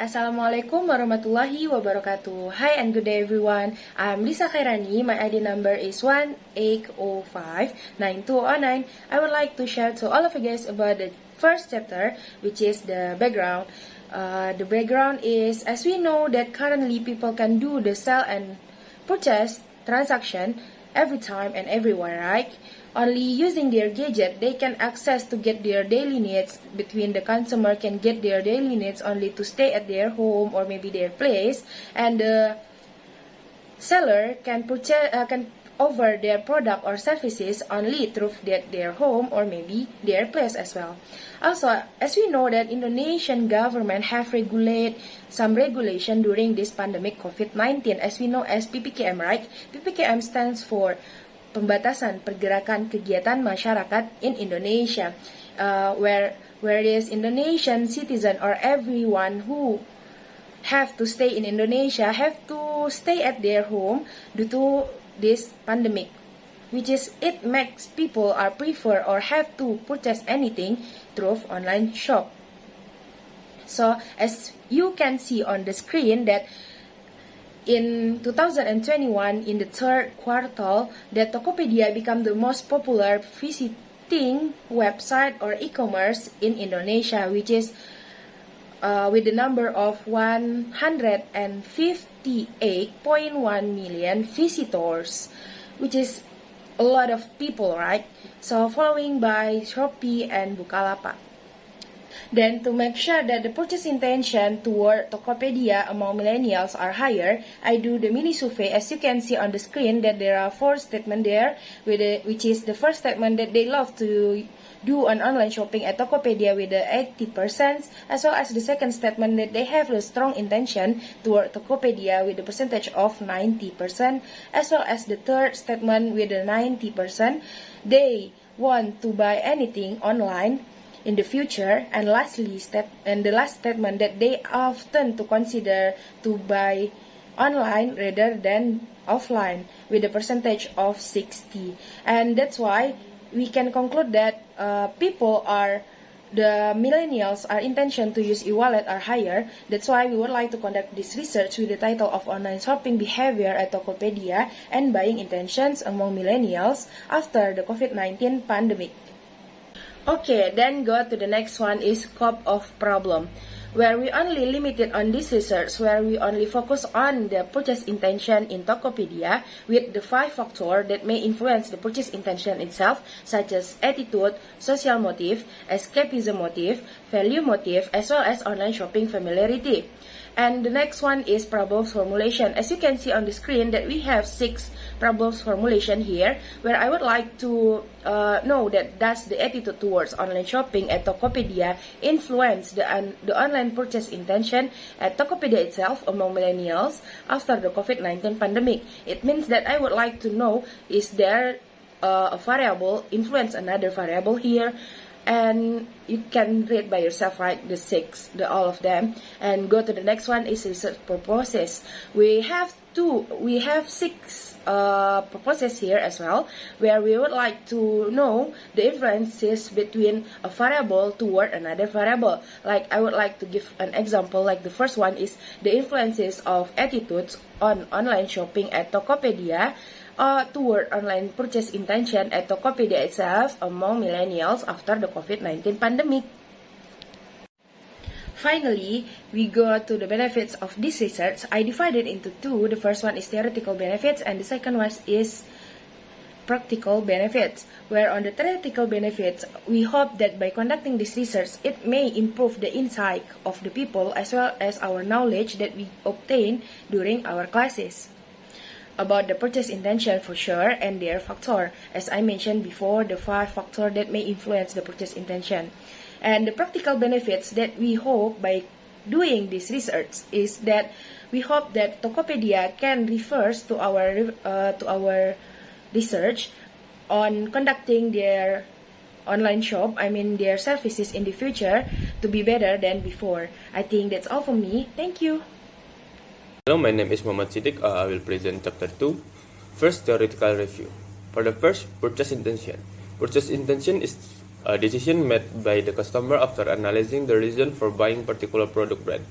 Assalamualaikum warahmatullahi wabarakatuh. Hi and good day everyone. I'm Lisa Khairani. My ID number is 18059209. I would like to share to all of you guys about the first chapter, which is the background. The background is, as we know that currently people can do the sell and purchase transaction every time and everywhere, right? Only using their gadget, they can access to get their daily needs. Between the consumer can get their daily needs only to stay at their home or maybe their place, and the seller can purchase can offer their product or services only through their home or maybe their place as well. Also, as we know that Indonesian government have some regulation during this pandemic COVID-19, as we know as PPKM, right? PPKM stands for Pembatasan Pergerakan Kegiatan Masyarakat in Indonesia, whereas Indonesian citizen or everyone who have to stay in Indonesia have to stay at their home due to this pandemic, which is it makes people are prefer or have to purchase anything through online shop. So as you can see on the screen that in 2021, in the third quarter, that Tokopedia became the most popular visiting website or e-commerce in Indonesia, which is with the number of 158.1 million visitors, which is a lot of people, right? So following by Shopee and Bukalapak. Then, to make sure that the purchase intention toward Tokopedia among millennials are higher, I do the mini survey. As you can see on the screen, that there are 4 statements there, which is the first statement that they love to do an online shopping at Tokopedia with the 80%, as well as the second statement that they have a strong intention toward Tokopedia with the percentage of 90%, as well as the third statement with the 90%, they want to buy anything online in the future, and lastly, the last statement that they often to consider to buy online rather than offline with a percentage of 60. And that's why we can conclude that the millennials are intention to use e-wallet are higher. That's why we would like to conduct this research with the title of Online Shopping Behavior at Tokopedia and Buying Intentions among Millennials After the COVID-19 Pandemic. Okay, then go to the next one is scope of problem, where we only limited on this research, where we only focus on the purchase intention in Tokopedia with the 5 factors that may influence the purchase intention itself, such as attitude, social motive, escapism motive, value motive, as well as online shopping familiarity. And the next one is problems formulation. As you can see on the screen that we have 6 problems formulation here, where I would like to know that does the attitude towards online shopping at Tokopedia influence the online purchase intention at Tokopedia itself among millennials after the COVID-19 pandemic. It means that I would like to know, is there a variable influence another variable here? And you can read by yourself, right? All of them, and go to the next one is research purposes. We have 6 purposes here as well, where we would like to know the influences between a variable toward another variable. Like I would like to give an example, like the first one is the influences of attitudes on online shopping at Tokopedia toward online purchase intention at Tokopedia itself among millennials after the COVID-19 pandemic. Finally, we go to the benefits of this research. I divided into 2. The first one is theoretical benefits and the second one is practical benefits, where on the theoretical benefits, we hope that by conducting this research, it may improve the insight of the people as well as our knowledge that we obtain during our classes about the purchase intention for sure, and their factor. As I mentioned before, the 5 factors that may influence the purchase intention. And the practical benefits that we hope by doing this research is that we hope that Tokopedia can refer to our research on conducting their online shop, their services in the future to be better than before. I think that's all from me. Thank you. Hello, my name is Muhammad Siddiq. I will present chapter 2. First, theoretical review. For the first, purchase intention. Purchase intention is a decision made by the customer after analyzing the reason for buying particular product brand.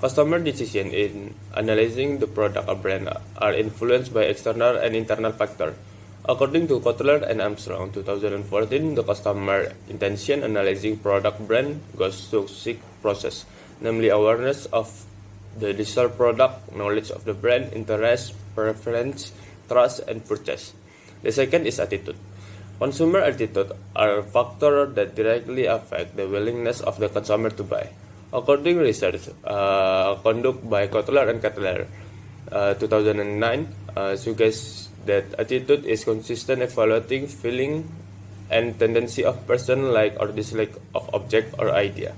Customer decisions in analyzing the product or brand are influenced by external and internal factors. According to Kotler and Armstrong, 2014, the customer intention analyzing product brand goes through six process, namely awareness of the desired product, knowledge of the brand, interest, preference, trust, and purchase. The second is attitude. Consumer attitude are factors that directly affect the willingness of the consumer to buy. According to research conducted by Kotler and Kettler, 2009, suggests that attitude is consistent evaluating feeling and tendency of person like or dislike of object or idea.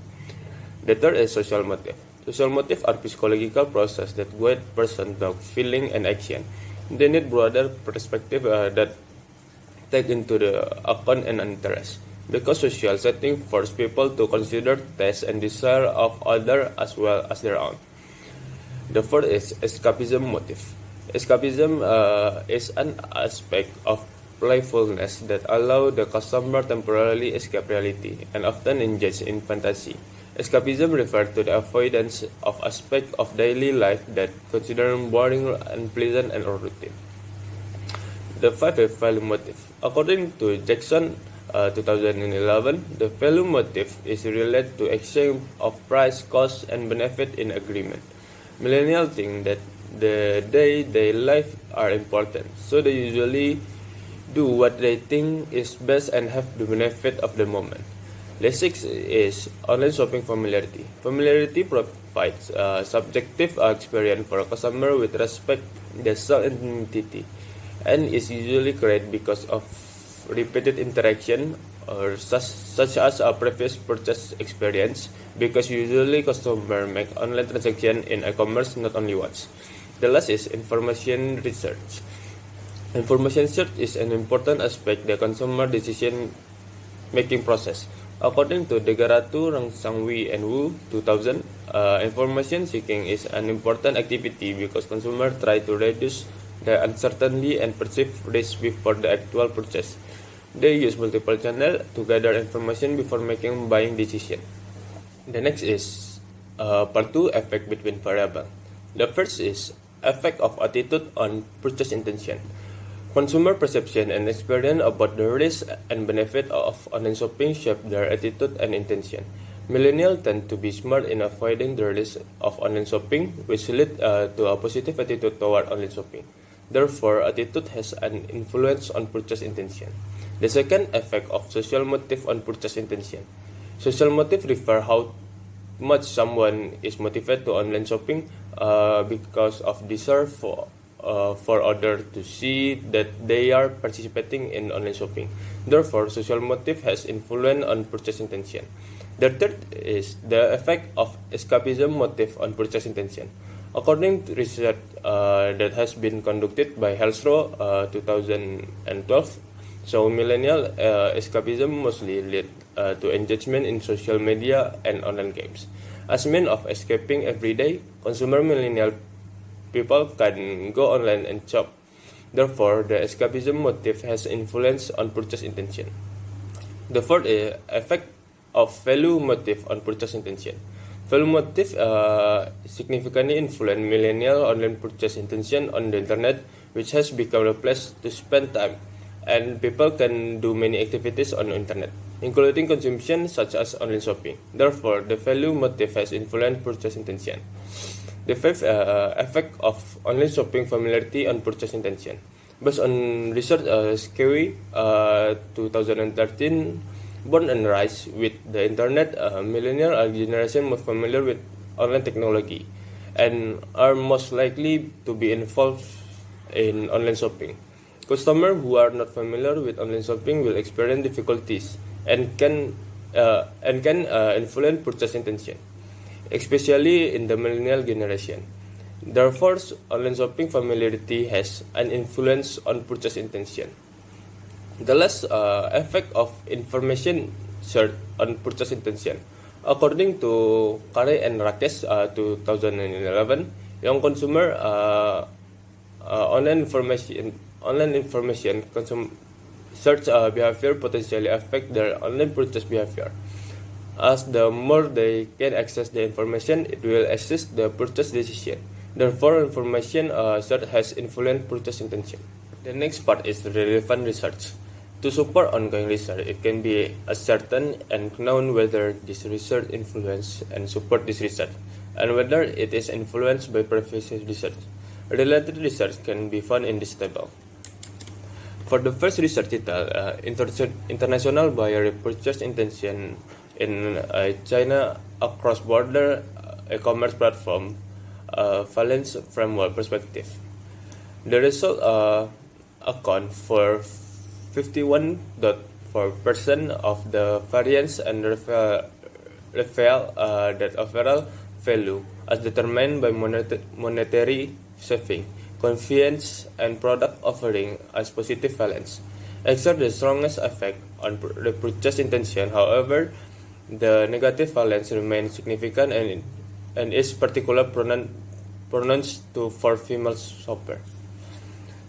The third is social motive. Social motive are psychological process that guide person through feeling and action. They need broader perspective that take into the account and interest. Because social setting force people to consider taste and desire of others as well as their own. The fourth is escapism motive. Escapism is an aspect of playfulness that allow the customer temporarily escape reality and often engage in fantasy. Escapism refers to the avoidance of aspects of daily life that considered boring, unpleasant, and routine. The fifth is value motive. According to Jackson, 2011, the value motive is related to exchange of price, cost, and benefit in agreement. Millennials think that the day-to-day life are important, so they usually do what they think is best and have the benefit of the moment. The sixth is online shopping familiarity. Familiarity provides a subjective experience for a customer with respect to the self-identity and is usually created because of repeated interaction or such as a previous purchase experience, because usually customers make online transaction in e-commerce not only once. The last is information research. Information research is an important aspect of the consumer decision making process. According to Degaratu, Rangsangwi, and Wu, 2000, information seeking is an important activity because consumers try to reduce the uncertainty and perceived risk before the actual purchase. They use multiple channels to gather information before making buying decision. The next is part 2, effect between variables. The first is effect of attitude on purchase intention. Consumer perception and experience about the risk and benefit of online shopping shape their attitude and intention. Millennials tend to be smart in avoiding the risk of online shopping, which lead to a positive attitude toward online shopping. Therefore, attitude has an influence on purchase intention. The second effect of social motive on purchase intention. Social motive refer how much someone is motivated to online shopping because of desire for others to see that they are participating in online shopping. Therefore, social motive has influence on purchase intention. The third is the effect of escapism motive on purchase intention. According to research that has been conducted by Helsro 2012, so millennial escapism mostly lead to engagement in social media and online games. As means of escaping every day, consumer millennial people can go online and shop. Therefore, the escapism motive has influence on purchase intention. The fourth effect of value motive on purchase intention. Value motive significantly influence millennial online purchase intention on the internet, which has become a place to spend time, and people can do many activities on the internet, including consumption such as online shopping. Therefore, the value motive has influenced purchase intention. The fifth effect of online shopping familiarity on purchase intention. Based on research Skewy 2013, born and raised with the internet, millennials are generation most familiar with online technology and are most likely to be involved in online shopping. Customers who are not familiar with online shopping will experience difficulties and can influence purchase intention, especially in the millennial generation. Therefore, online shopping familiarity has an influence on purchase intention. The last effect of information search on purchase intention. According to Kare and Rakesh 2011, young consumer online information search behavior potentially affect their online purchase behavior. As the more they can access the information, it will assist the purchase decision. Therefore, information search has influenced purchase intention. The next part is relevant research. To support ongoing research, it can be ascertained and known whether this research influence and support this research, and whether it is influenced by previous research. Related research can be found in this table. For the first research title, International Buyer Repurchase Intention in China Across Border E-commerce Platform Valence Framework Perspective. The result account for 51.4% of the variance and reveal that overall value as determined by monetary saving, convenience, and product offering as positive valence exert the strongest effect on the purchase intention. However, the negative valence remains significant and is particularly pronounced for female shoppers.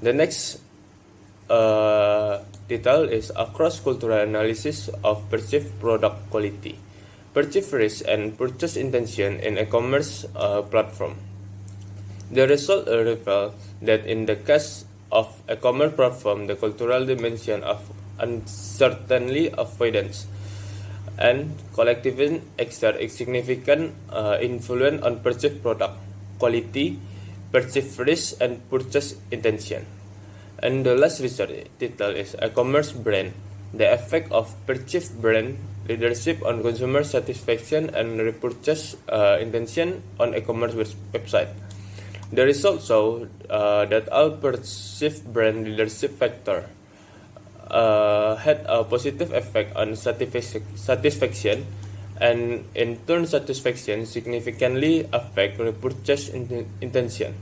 The next title is a cross-cultural analysis of perceived product quality, purchase risk, and purchase intention in e-commerce platform. The result reveal that in the case of e-commerce platform, the cultural dimension of uncertainty avoidance and collectivism exert a significant influence on perceived product quality, perceived risk, and purchase intention. And the last research title is E-commerce brand, the effect of perceived brand leadership on consumer satisfaction and repurchase intention on e-commerce website. The results show that all perceived brand leadership factor had a positive effect on satisfaction, and in turn satisfaction significantly affect repurchase intention.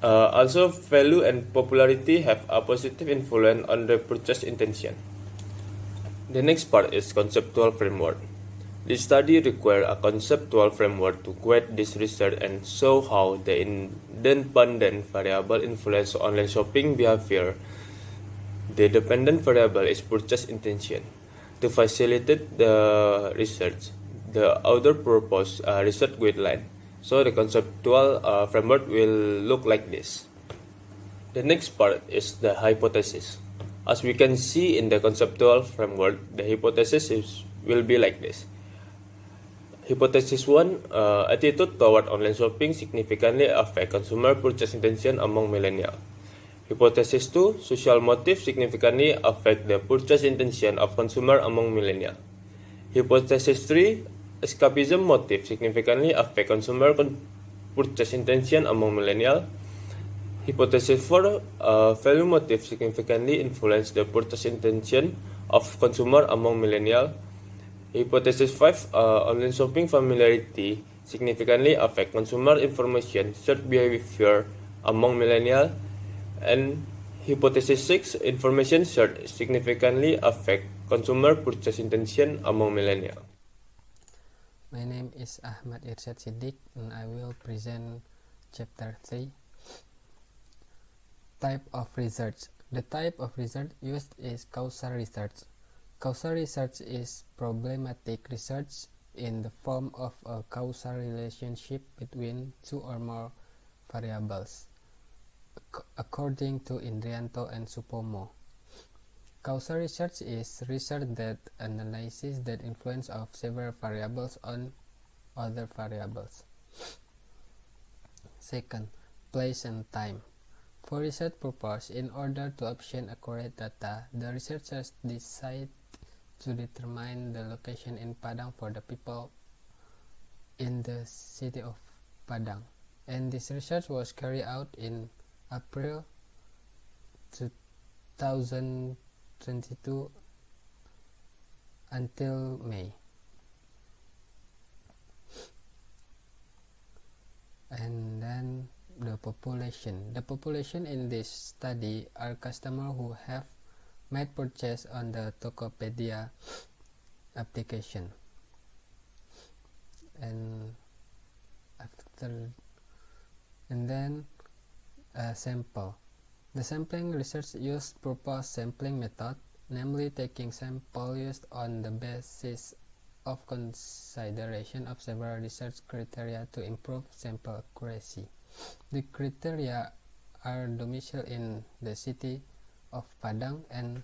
Also, value and popularity have a positive influence on repurchase intention. The next part is conceptual framework. This study requires a conceptual framework to guide this research and show how the independent variable influence online shopping behavior. The dependent variable is purchase intention. To facilitate the research, the author proposed a research guideline. So the conceptual framework will look like this. The next part is the hypothesis. As we can see in the conceptual framework, the hypothesis will be like this. Hypothesis 1, attitude toward online shopping significantly affect consumer purchase intention among millennials. Hypothesis 2, social motives significantly affect the purchase intention of consumer among millennials. Hypothesis 3, escapism motive significantly affect consumer purchase intention among millennials. Hypothesis 4, value motive significantly influence the purchase intention of consumer among millennials. Hypothesis 5, online shopping familiarity significantly affect consumer information search behavior among millennials. And hypothesis 6, information search significantly affect consumer purchase intention among millennials. My name is Ahmad Irsyad Siddiq and I will present chapter 3. Type of research. The type of research used is causal research. Causal research is problematic research in the form of a causal relationship between two or more variables, according to Indrianto and Supomo. Causal research is research that analyzes the influence of several variables on other variables. Second, place and time. For research purpose, in order to obtain accurate data, the researchers decide to determine the location in Padang for the people in the city of Padang. And this research was carried out in April 2022 until May. And then the population. The population in this study are customers who have made purchase on the Tokopedia application. And then a sample. The sampling research used proposed sampling method, namely taking sample used on the basis of consideration of several research criteria to improve sample accuracy. The criteria are domiciled in the city of Padang and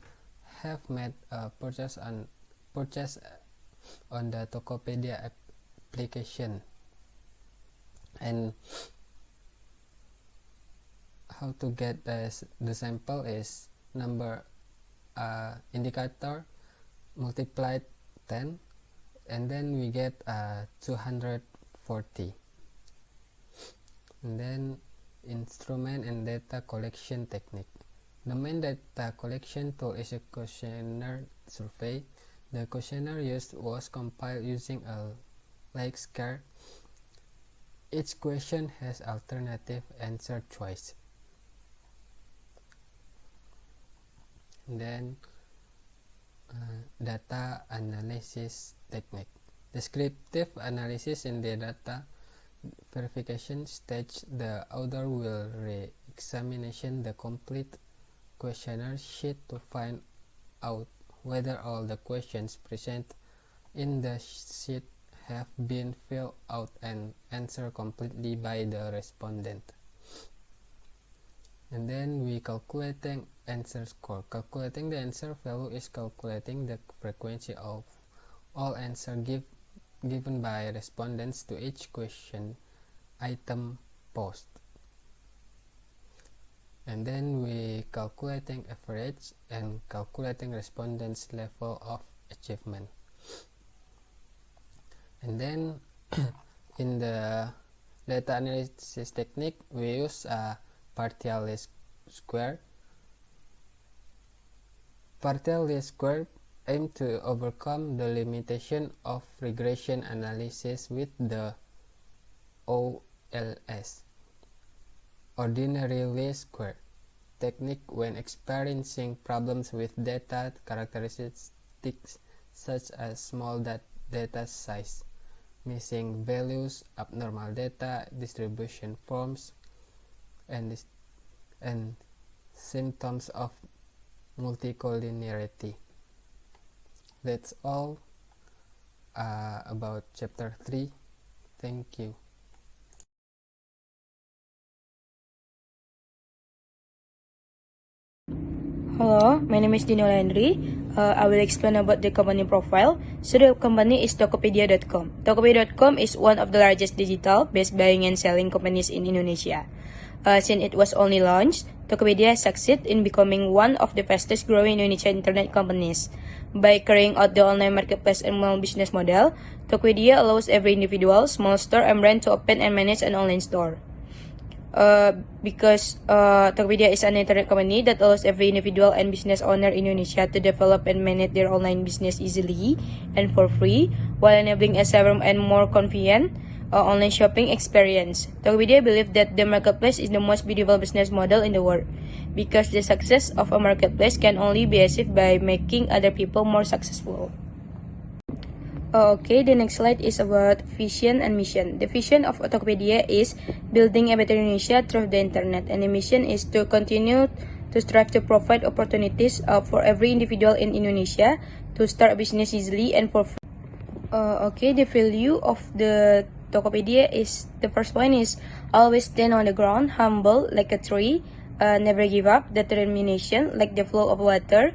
have made a purchase on the Tokopedia application. And how to get the sample is number indicator multiplied 10, and then we get 240. And then instrument and data collection technique. The main data collection tool is a questionnaire survey. The questionnaire used was compiled using a Likert. Each question has alternative answer choice. And then data analysis technique. Descriptive analysis in the data verification stage, the author will re-examine the complete questionnaire sheet to find out whether all the questions present in the sheet have been filled out and answered completely by the respondent. And then we calculating answer score. Calculating the answer value is calculating the frequency of all answers given by respondents to each question item posed. And then we calculating average and calculating respondents' level of achievement. And then in the data analysis technique, we use a partial least square. Partial least square aim to overcome the limitation of regression analysis with the OLS, ordinary least square, technique when experiencing problems with data characteristics such as small data size, missing values, abnormal data distribution forms, and symptoms of multicollinearity. That's all about chapter 3. Thank you. Hello, my name is Dino Henry. I will explain about the company profile. So the company is Tokopedia.com. Tokopedia.com is one of the largest digital-based buying and selling companies in Indonesia. Since it was only launched, Tokopedia succeeded in becoming one of the fastest growing Indonesian internet companies. By carrying out the online marketplace and mall business model, Tokopedia allows every individual, small store, and brand to open and manage an online store. Because Tokopedia is an internet company that allows every individual and business owner in Indonesia to develop and manage their online business easily and for free, while enabling a safer and more convenient online shopping experience. Tokopedia believes that the marketplace is the most beautiful business model in the world, because the success of a marketplace can only be achieved by making other people more successful. Okay, the next slide is about vision and mission. The vision of Tokopedia is building a better Indonesia through the internet, and the mission is to continue to strive to provide opportunities for every individual in Indonesia to start a business easily and for free. Okay, the value of the Tokopedia is, the first one is always stand on the ground, humble like a tree, never give up, determination like the flow of water,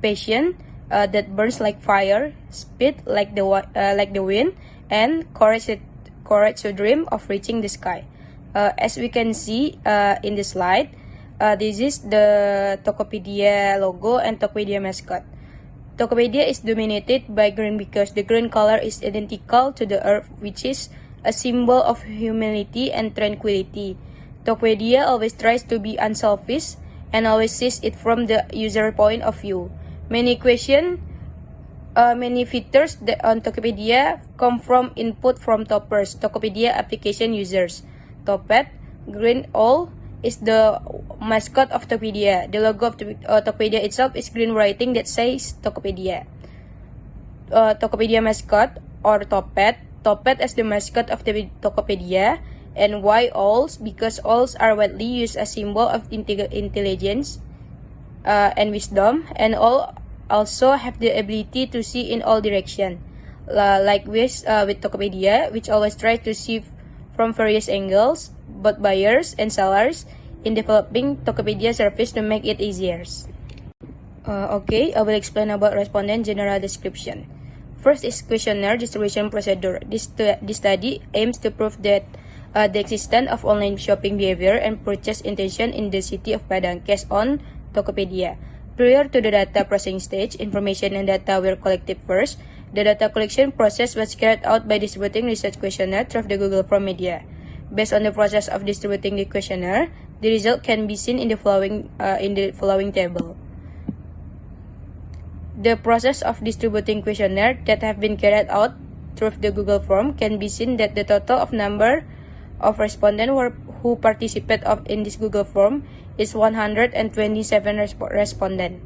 passion that burns like fire, speed like the wind, and courage to dream of reaching the sky. As we can see in the slide, this is the Tokopedia logo and Tokopedia mascot. Tokopedia is dominated by green because the green color is identical to the earth, which is a symbol of humility and tranquility. Tokopedia always tries to be unselfish and always sees it from the user point of view. Many features on Tokopedia come from input from toppers, Tokopedia application users. Topet, green owl, is the mascot of Tokopedia. The logo of Tokopedia itself is green writing that says Tokopedia. Tokopedia mascot or Topet. Topet is the mascot of the Tokopedia. And why owls? Because owls are widely used as symbol of intelligence and wisdom, and all also have the ability to see in all directions. like with Tokopedia, which always tries to see from various angles, both buyers and sellers, in developing Tokopedia service to make it easier. Okay, I will explain about respondent general description. First is questionnaire distribution procedure. This study aims to prove that the existence of online shopping behavior and purchase intention in the city of Padang based on Tokopedia. Prior to the data processing stage, information and data were collected first. The data collection process was carried out by distributing research questionnaire through the Google Form media. Based on the process of distributing the questionnaire, the result can be seen in the following table. The process of distributing questionnaire that have been carried out through the Google Form can be seen that the total of number of respondents who participate in this Google Form is 127 respondents.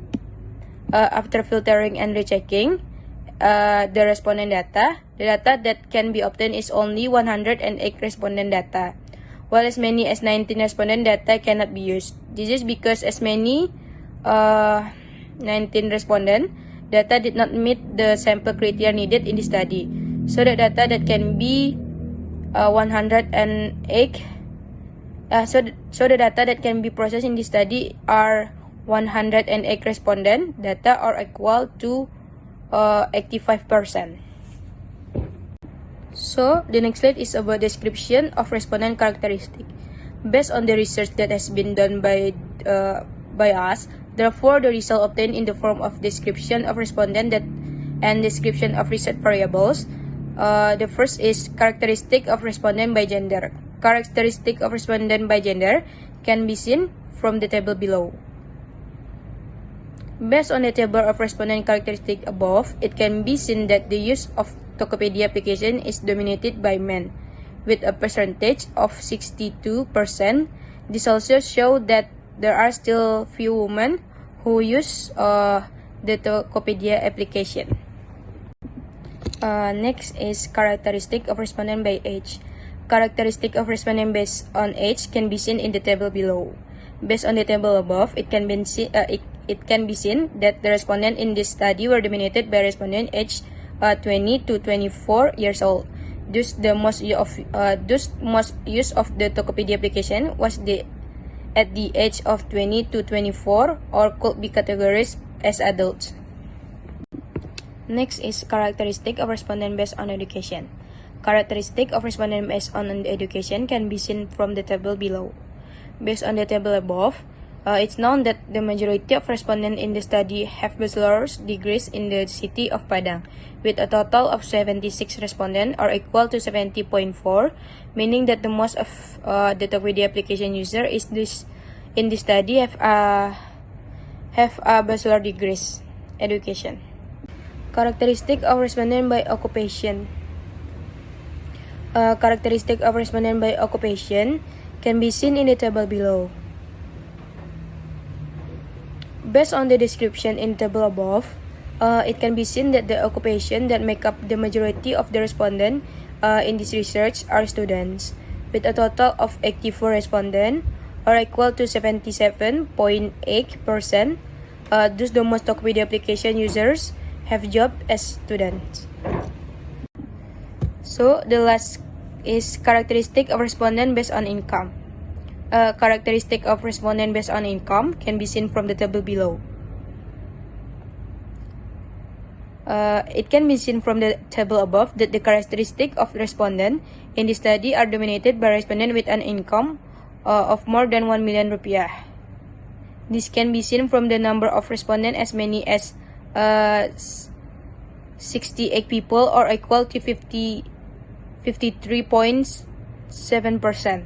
After filtering and rechecking the respondent data, the data that can be obtained is only 108 respondent data, while as many as 19 respondent data cannot be used. This is because as many 19 respondent data did not meet the sample criteria needed in the study. So the data that can be 108 so the data that can be processed in the study are 108 respondent data or equal to 85%. So the next slide is about description of respondent characteristic. Based on the research that has been done by us, therefore the result obtained in the form of description of respondent and description of research variables. The first is characteristic of respondent by gender. Characteristic of respondent by gender can be seen from the table below. Based on the table of respondent characteristic above, it can be seen that the use of Tokopedia application is dominated by men, with a percentage of 62%. This also shows that there are still few women who use the Tokopedia application. Next is characteristic of respondent by age. Characteristic of respondent based on age can be seen in the table below. Based on the table above, it can be seen that the respondent in this study were dominated by respondent aged 20 to 24 years old. Thus, the most use of the Tokopedia application was at the age of 20 to 24, or could be categorized as adults. Next is characteristic of respondent based on education. Characteristic of respondent based on education can be seen from the table below. Based on the table above, it's known that the majority of respondents in the study have bachelor's degrees in the city of Padang, with a total of 76 respondents, or equal to 70.4, meaning that the most of the Tokopedia application user in this study have a bachelor degrees education. Characteristic of respondent by occupation. Characteristic of respondent by occupation can be seen in the table below. Based on the description in the table above, it can be seen that the occupation that make up the majority of the respondents in this research are students, with a total of 84 respondents, or equal to 77.8%. Thus, the most Tokopedia application users have job as students. So the last is characteristic of respondent based on income. Characteristic of respondent based on income can be seen from the table below. It can be seen from the table above that the characteristic of respondent in the study are dominated by respondent with an income of more than 1 million rupiah. This can be seen from the number of respondents as many as 68 people, or equal to 53.7%.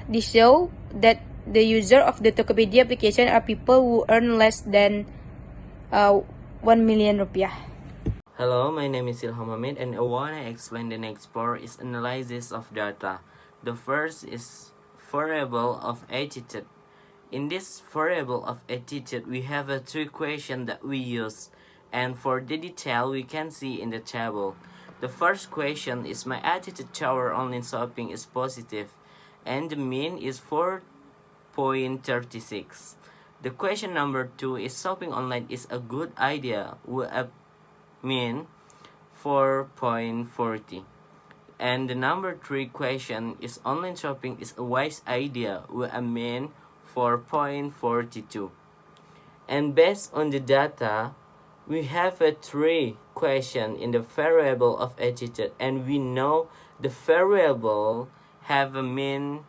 This shows that the user of the Tokopedia application are people who earn less than 1 million rupiah. Hello, my name is Ilham Hamid, and I want to explain the next part is analysis of data. The first is variable of attitude. In this variable of attitude, we have a three questions that we use, and for the detail we can see in the table. The first question is, my attitude toward online shopping is positive, and the mean is 4.36. The question number 2 is, shopping online is a good idea, with a mean 4.40. And the number 3 question is online shopping is a wise idea with a mean 4.42. And based on the data, we have a 3 question in the variable of attitude, and we know the variable have a mean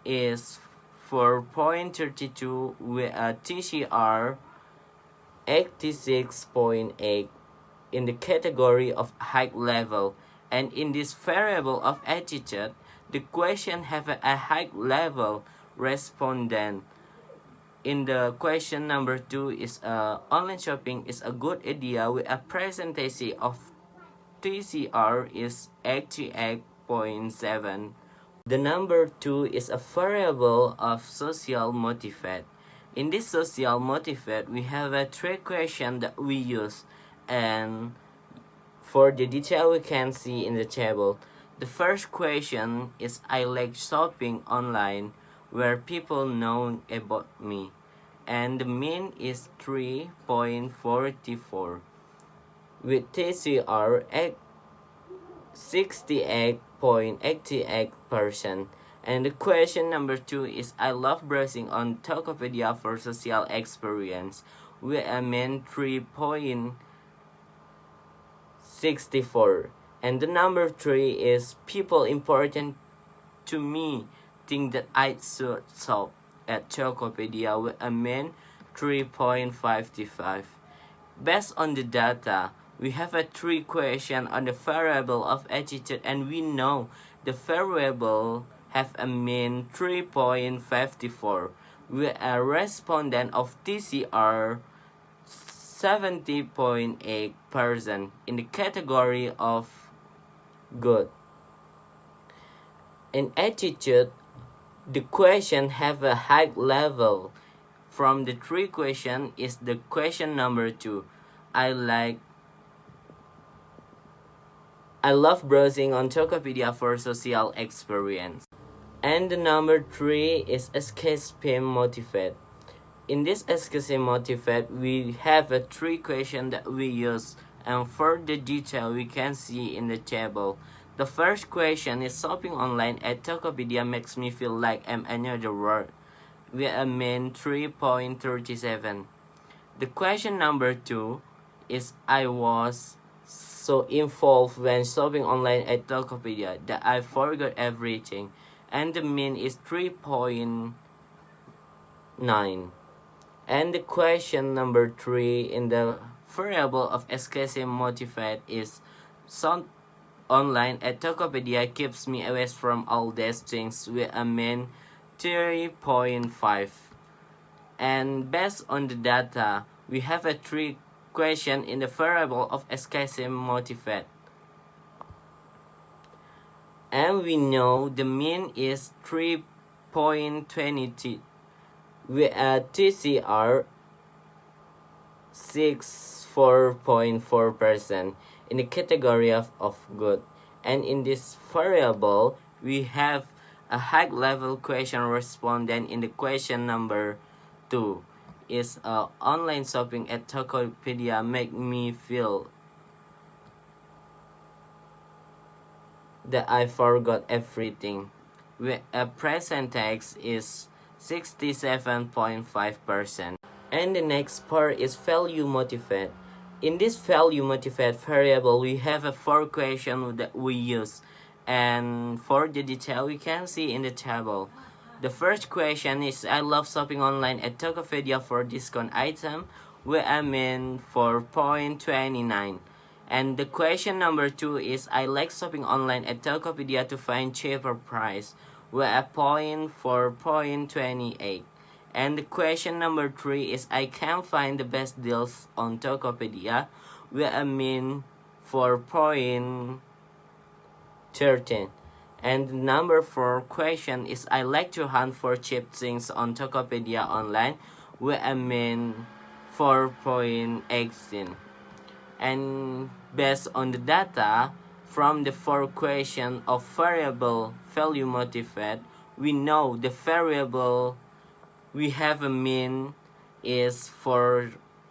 is 4.32 with a TCR 86.8 in the category of high level. And in this variable of attitude, the question have a high level respondent. In the question number 2 is online shopping is a good idea with a percentage of TCR is 88.7. The number 2 is a variable of social motivate. In this social motivate, we have a 3 question that we use, and for the detail we can see in the table. The first question is I like shopping online where people know about me, and the mean is 3.44 with TCR at 68.88%. And the question number 2 is I love browsing on Tokopedia for social experience with a mean 3.64. And the number 3 is people important to me think that I should shop at Tokopedia with a mean 3.55. Based on the data, we have a 3 question on the variable of attitude, and we know the variable have a mean 3.54 with a respondent of TCR 70.8% in the category of good. In attitude, the question have a high level. From the 3 question is the question number 2. I love browsing on Tokopedia for social experience. And the number 3 is escapism motivate. In this escapism motivate, we have a 3 question that we use, and for the detail we can see in the table. The first question is shopping online at Tokopedia makes me feel like I'm another world with a mean 3.37. The question number 2 is I was so involved when shopping online at Tokopedia that I forgot everything, and the mean is 3.9. And the question number 3 in the variable of escapism motivate is some online at Tokopedia keeps me away from all these things with a mean 3.5. And based on the data, we have a 3 question in the variable of escapism motivate. And we know the mean is 3.20 with a TCR 64.4% in the category of good. And in this variable, we have a high level question respondent in the question number 2 is online shopping at Tokopedia make me feel that I forgot everything with a percentage is 67.5%. And the next part is value motivate. In this value motivate variable, we have a 4 question that we use, and for the detail we can see in the table. The first question is I love shopping online at Tokopedia for discount item with a mean 4.29. And the question number 2 is I like shopping online at Tokopedia to find cheaper price with a point 4.28. And the question number 3 is I can find the best deals on Tokopedia with a mean 4.13. And the number 4 question is I like to hunt for cheap things on Tokopedia online with a mean 4.18. And based on the data from the 4 question of variable value motivate, we know the variable we have a mean is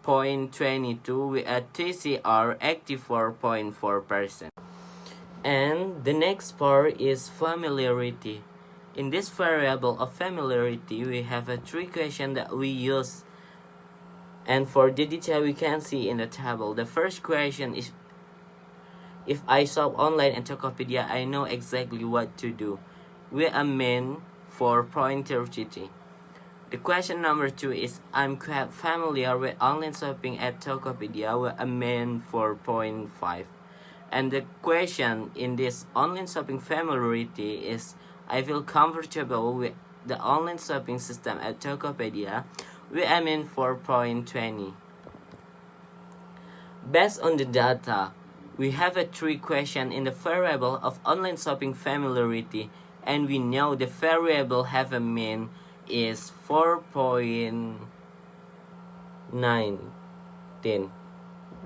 0.22 with a TCR 84.4%. And the next part is familiarity. In this variable of familiarity, we have a three question that we use. And for the detail we can see in the table. The first question is, if I shop online at Tokopedia, I know exactly what to do. We are meant for 0.33. The question number 2 is, I'm quite familiar with online shopping at Tokopedia, we are meant for 0.5. And the question in this online shopping familiarity is, I feel comfortable with the online shopping system at Tokopedia, we aim in 4.20. Based on the data, we have a three question in the variable of online shopping familiarity, and we know the variable have a mean is 4.19.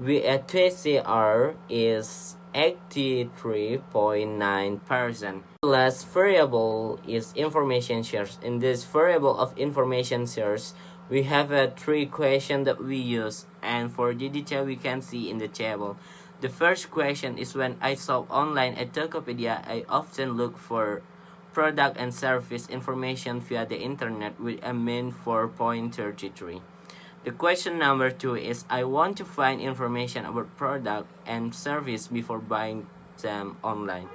We at TCR is 83.9%. The last variable is information shares. In this variable of information shares, we have a three question that we use, and for the detail we can see in the table. The first question is, when I shop online at Tokopedia, I often look for product and service information via the internet with a mean 4.33. The question number 2 is, I want to find information about product and service before buying them online,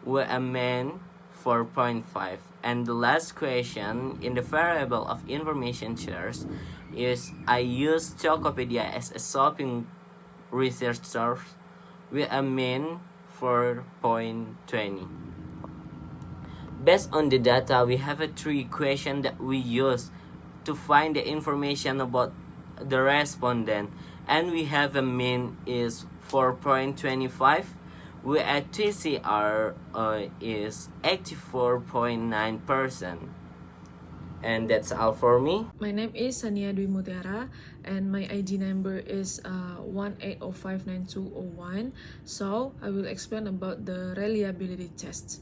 with a mean 4.5. And the last question in the variable of information shares is, I use Tokopedia as a shopping research source with a mean 4.20. Based on the data, we have a three question that we use to find the information about the respondent, and we have a mean is 4.25, where a TCR is 84.9%. And that's all for me. My name is Sania Dwi Mutiara and my ID number is 18059201. So I will explain about the reliability test.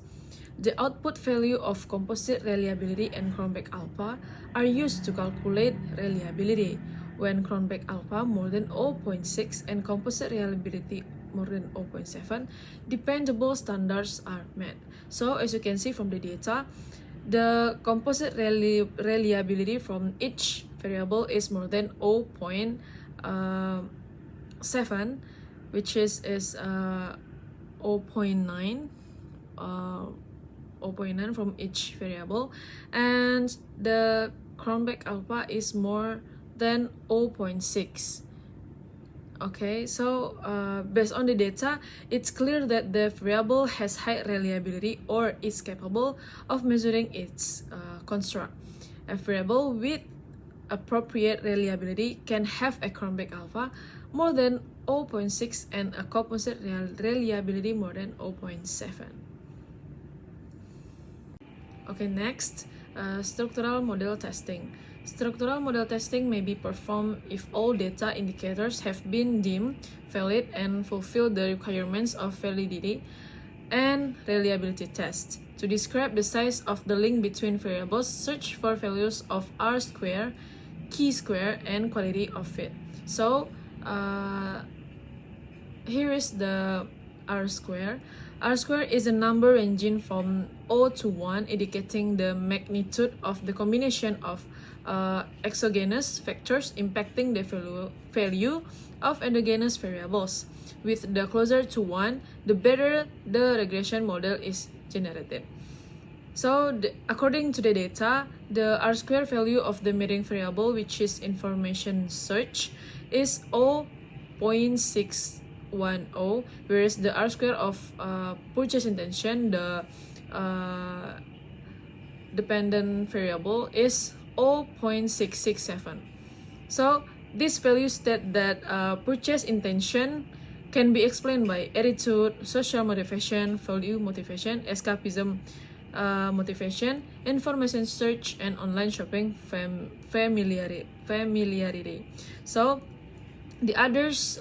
The output value of composite reliability and Cronbach alpha are used to calculate reliability. When Cronbach alpha more than 0.6 and composite reliability more than 0.7, dependable standards are met. So as you can see from the data, the composite reliability from each variable is more than 0.7, which is 0.9. 0.9 from each variable, and the Cronbach alpha is more than 0.6. Okay, so based on the data, it's clear that the variable has high reliability or is capable of measuring its construct. A variable with appropriate reliability can have a Cronbach alpha more than 0.6 and a composite reliability more than 0.7. Okay, next, structural model testing. Structural model testing may be performed if all data indicators have been deemed valid and fulfill the requirements of validity and reliability tests. To describe the size of the link between variables, search for values of R-square, chi-square, and quality of fit. So, here is the R-square. R-square is a number ranging from 0 to 1, indicating the magnitude of the combination of exogenous factors impacting the value of endogenous variables. With the closer to 1, the better the regression model is generated. So, according to the data, the R-square value of the measuring variable, which is information search, is 0.610, whereas the R-square of purchase intention, the dependent variable, is 0.667. So these values state that purchase intention can be explained by attitude, social motivation, value motivation, escapism motivation, information search, and online shopping familiarity. So the others,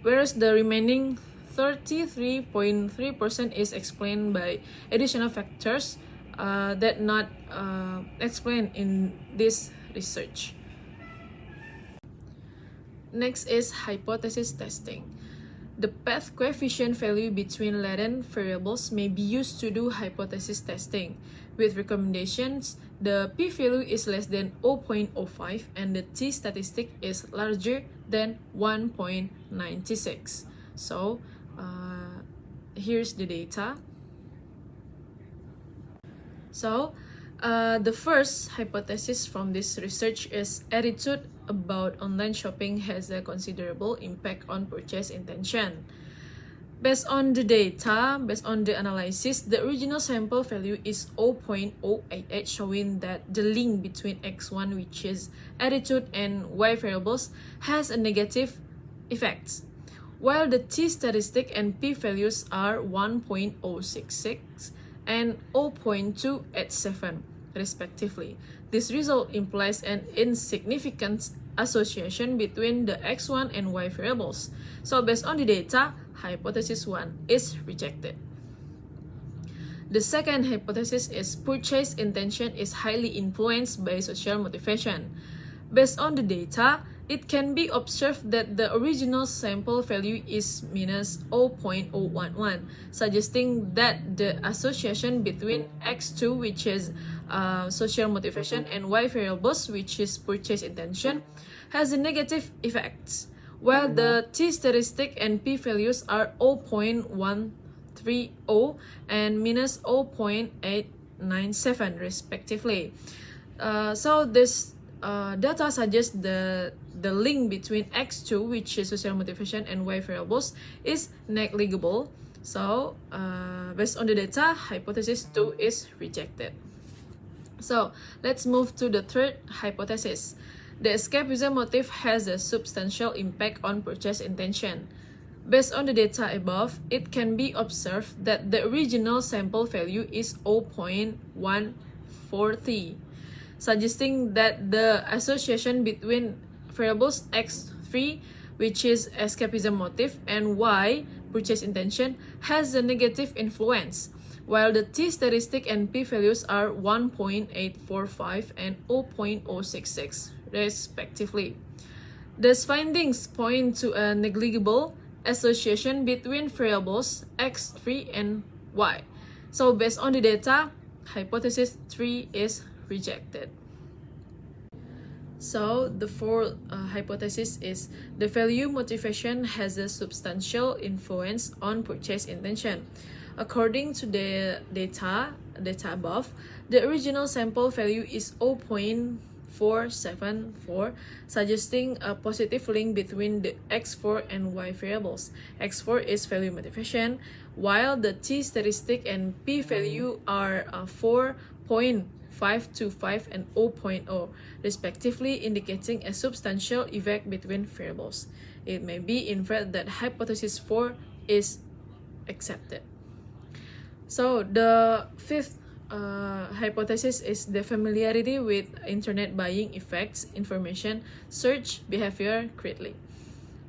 whereas the remaining 33.3% is explained by additional factors that not explained in this research. Next is hypothesis testing. The path coefficient value between latent variables may be used to do hypothesis testing. With recommendations, the p-value is less than 0.05 and the t-statistic is larger than 1.96. So, here's the data. So, the first hypothesis from this research is attitude about online shopping has a considerable impact on purchase intention. Based on the data, based on the analysis, the original sample value is 0.088, showing that the link between x1, which is attitude, and y variables has a negative effect, while the t-statistic and p-values are 1.066 and 0.287 respectively. This result implies an insignificant association between the x1 and y variables. So based on the data, hypothesis 1 is rejected. The second hypothesis is purchase intention is highly influenced by social motivation. Based on the data, it can be observed that the original sample value is minus 0.011, suggesting that the association between x2, which is social motivation, and y variables, which is purchase intention, has a negative effect, while the t-statistic and p-values are 0.130 and minus 0.897 respectively. So this data suggests the link between x2, which is social motivation, and y variables is negligible. So based on the data, hypothesis 2 is rejected. So let's move to the third hypothesis. The escapism motive has a substantial impact on purchase intention. Based on the data above, it can be observed that the original sample value is 0.140, suggesting that the association between variables x3, which is escapism motive, and y, purchase intention, has a negative influence, while the t-statistic and p-values are 1.845 and 0.066 respectively. These findings point to a negligible association between variables x3 and y. So based on the data, hypothesis 3 is rejected. So the fourth hypothesis is the value motivation has a substantial influence on purchase intention. According to the data above, the original sample value is 0.474, suggesting a positive link between the x4 and y variables. x4 is value motivation, while the t-statistic and p-value are 4.525 and 0.0 respectively, indicating a substantial effect between variables. It may be inferred that hypothesis 4 is accepted. So the fifth hypothesis is the familiarity with internet buying affects information search behavior greatly.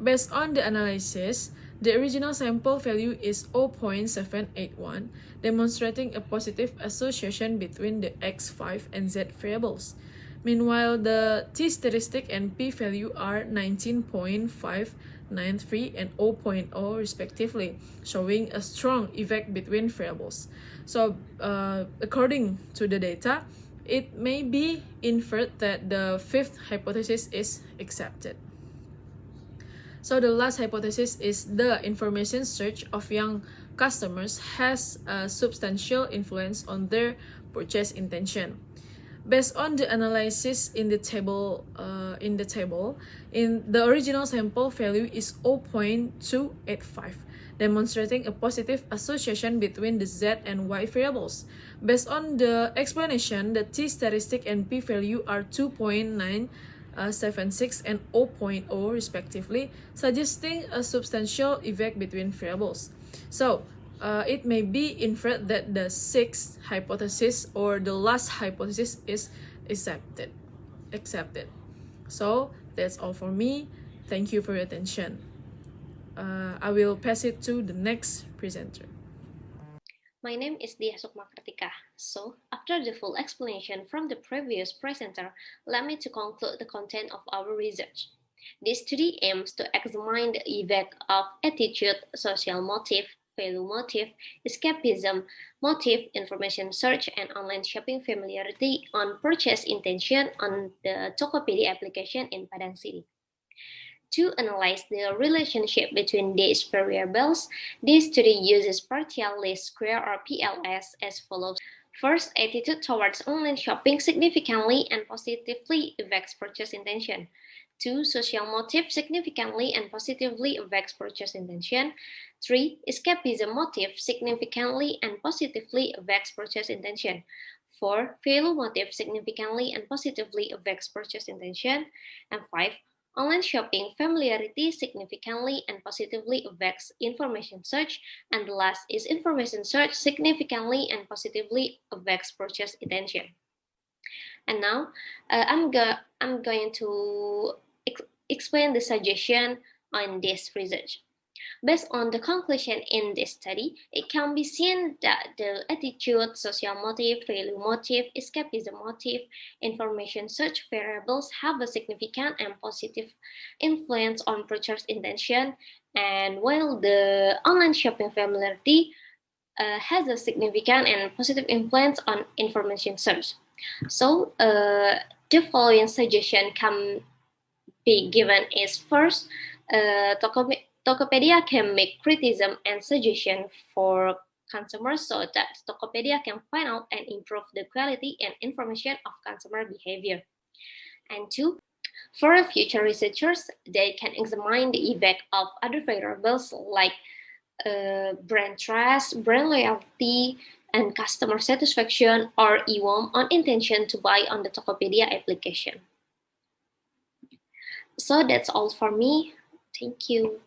Based on the analysis, the original sample value is 0.781, demonstrating a positive association between the x5 and z variables. Meanwhile, the t-statistic and p-value are 19.593 and 0.0 respectively, showing a strong effect between variables. So, according to the data, it may be inferred that the fifth hypothesis is accepted. So the last hypothesis is the information search of young customers has a substantial influence on their purchase intention. Based on the analysis in the table, in the original sample value is 0.285, demonstrating a positive association between the z and y variables. Based on the explanation, the t-statistic and p-value are 2.976 and 0.0 respectively, suggesting a substantial effect between variables. So, it may be inferred that the sixth hypothesis or the last hypothesis is accepted. So that's all for me. Thank you for your attention. I will pass it to the next presenter. My name is Dia Sukma Kartika. So, after the full explanation from the previous presenter, let me to conclude the content of our research. This study aims to examine the effect of attitude, social motive, value motive, escapism motive, information search, and online shopping familiarity on purchase intention on the Tokopedia application in Padang City. To analyze the relationship between these variables, this study uses partial least square or PLS as follows. First, attitude towards online shopping significantly and positively affects purchase intention. 2. Social motive significantly and positively affects purchase intention. 3. Escapism motive significantly and positively affects purchase intention. 4. Value motive significantly and positively affects purchase intention. And 5. Online shopping familiarity significantly and positively affects information search, and the last is information search significantly and positively affects purchase intention. And now I'm going to explain the suggestion on this research. Based on the conclusion in this study, it can be seen that the attitude, social motive, value motive, escapism motive, information search variables have a significant and positive influence on purchase intention, and while the online shopping familiarity has a significant and positive influence on information search. So, the following suggestion can be given is first, Tokopedia can make criticism and suggestion for consumers so that Tokopedia can find out and improve the quality and information of consumer behavior. And two, for future researchers, they can examine the effect of other variables like brand trust, brand loyalty, and customer satisfaction or EWOM on intention to buy on the Tokopedia application. So that's all for me. Thank you.